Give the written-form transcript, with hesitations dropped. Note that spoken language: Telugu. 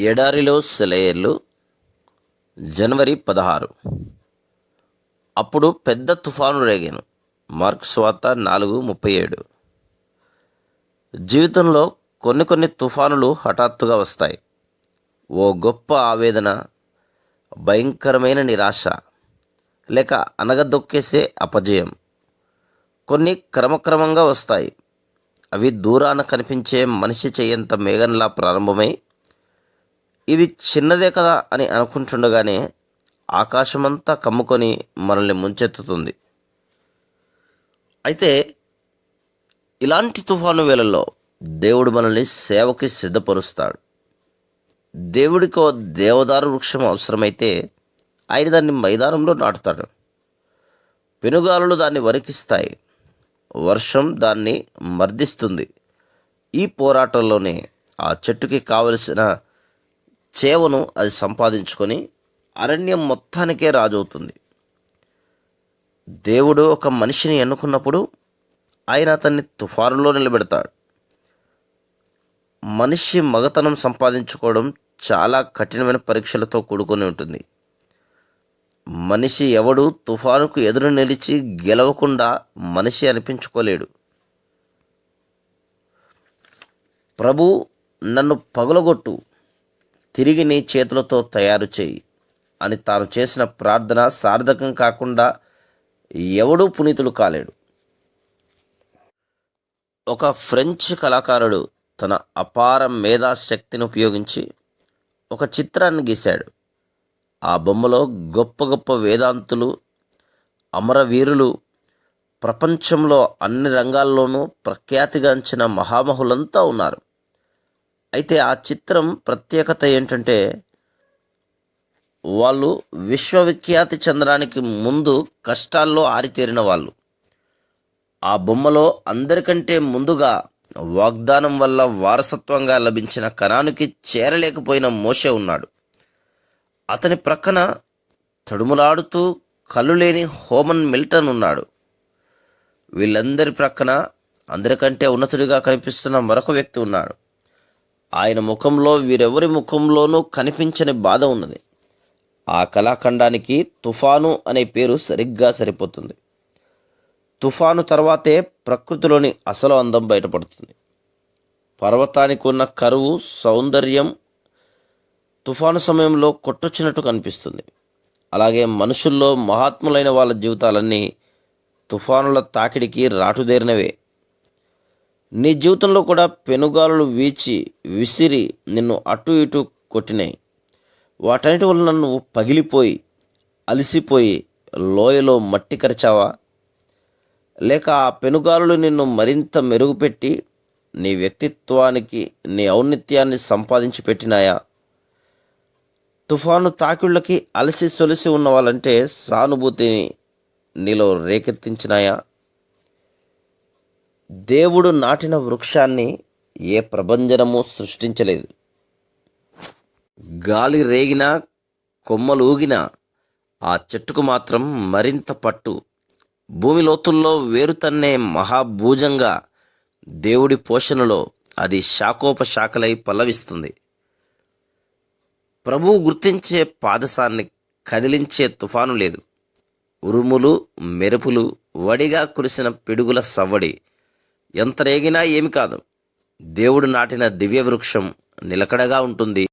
ఎడారిలో సెలయేర్లు. జనవరి 16. అప్పుడు పెద్ద తుఫాను రేగాను. మార్కు సువార్త 4:37. జీవితంలో కొన్ని తుఫానులు హఠాత్తుగా వస్తాయి. ఓ గొప్ప ఆవేదన, భయంకరమైన నిరాశ, లేక అనగదొక్కేసే అపజయం. కొన్ని క్రమక్రమంగా వస్తాయి. అవి దూరాన కనిపించే మనిషి చెయ్యంత మేఘంలా ప్రారంభమై, ఇది చిన్నదే కదా అని అనుకుంటుండగానే ఆకాశమంతా కమ్ముకొని మనల్ని ముంచెత్తుతుంది. అయితే ఇలాంటి తుఫాను వేళల్లో దేవుడు మనల్ని సేవకి సిద్ధపరుస్తాడు. దేవుడికో దేవదారు వృక్షం అవసరమైతే ఆయన దాన్ని మైదానంలో నాటుతాడు. పెనుగాలులు దాన్ని వరికిస్తాయి, వర్షం దాన్ని మర్దిస్తుంది. ఈ పోరాటంలోనే ఆ చెట్టుకి కావలసిన చేవను అది సంపాదించుకొని అరణ్యం మొత్తానికే రాజవుతుంది. దేవుడు ఒక మనిషిని ఎన్నుకున్నప్పుడు ఆయన అతన్ని తుఫానులో నిలబెడతాడు. మనిషి మగతనం సంపాదించుకోవడం చాలా కఠినమైన పరీక్షలతో కూడుకొని ఉంటుంది. మనిషి ఎవడు తుఫానుకు ఎదురు నిలిచి గెలవకుండా మనిషి అనిపించుకోలేడు. ప్రభు, నన్ను పగులగొట్టు, తిరిగి నీ చేతులతో తయారు చేయి అని తాను చేసిన ప్రార్థన సార్థకం కాకుండా ఎవడూ పునీతుడు కాలేడు. ఒక ఫ్రెంచ్ కళాకారుడు తన అపార మేధాశక్తిని ఉపయోగించి ఒక చిత్రాన్ని గీశాడు. ఆ బొమ్మలో గొప్ప వేదాంతులు, అమరవీరులు, ప్రపంచంలో అన్ని రంగాల్లోనూ ప్రఖ్యాతిగాంచిన మహామహులంతా ఉన్నారు. అయితే ఆ చిత్రం ప్రత్యేకత ఏంటంటే, వాళ్ళు విశ్వవిఖ్యాతి చెందడానికి ముందు కష్టాల్లో ఆరితేరిన వాళ్ళు. ఆ బొమ్మలో అందరికంటే ముందుగా వాగ్దానం వల్ల వారసత్వంగా లభించిన కణానికి చేరలేకపోయిన మోషే ఉన్నాడు. అతని ప్రక్కన తడుములాడుతూ కళ్ళు లేని హోమన్ మిల్టన్ ఉన్నాడు. వీళ్ళందరి ప్రక్కన అందరికంటే ఉన్నతుడిగా కనిపిస్తున్న మరొక వ్యక్తి ఉన్నాడు. ఆయన ముఖంలో వీరెవరి ముఖంలోనూ కనిపించని బాధ ఉన్నది. ఆ కళాఖండానికి తుఫాను అనే పేరు సరిగ్గా సరిపోతుంది. తుఫాను తర్వాతే ప్రకృతిలోని అసలు అందం బయటపడుతుంది. పర్వతానికి ఉన్న కరువు, సౌందర్యం తుఫాను సమయంలో కొట్టొచ్చినట్టు కనిపిస్తుంది. అలాగే మనుషుల్లో మహాత్ములైన వాళ్ళ జీవితాలన్నీ తుఫానుల తాకిడికి రాటుదేరినవే. నీ జీవితంలో కూడా పెనుగాలులు వీచి విసిరి నిన్ను అటు ఇటు కొట్టినాయి. వాటన్నిటి వల్ల నువ్వు పగిలిపోయి అలసిపోయి లోయలో మట్టి కరిచావా? లేక ఆ పెనుగాలులు నిన్ను మరింత మెరుగుపెట్టి నీ వ్యక్తిత్వానికి, నీ ఔన్నత్యాన్ని సంపాదించి పెట్టినాయా? తుఫాను తాకిళ్ళకి అలసి సొలిసి ఉన్న వాళ్ళంటే సానుభూతిని నీలో రేకెత్తించినాయా? దేవుడు నాటిన వృక్షాన్ని ఏ ప్రభంజనము సృష్టించలేదు. గాలి రేగినా, కొమ్మలు ఊగినా ఆ చెట్టుకు మాత్రం మరింత పట్టు. భూమి లోతుల్లో వేరుతన్నే మహాభూజంగా దేవుడి పోషణలో అది శాఖోపశాఖలై పల్లవిస్తుంది. ప్రభువు గుర్తించే పాదసాన్ని కదిలించే తుఫాను లేదు. ఉరుములు, మెరుపులు, వడిగా కురిసిన పిడుగుల సవ్వడి ఎంత రేగినా ఏమి కాదు. దేవుడు నాటిన దివ్య వృక్షం నిలకడగా ఉంటుంది.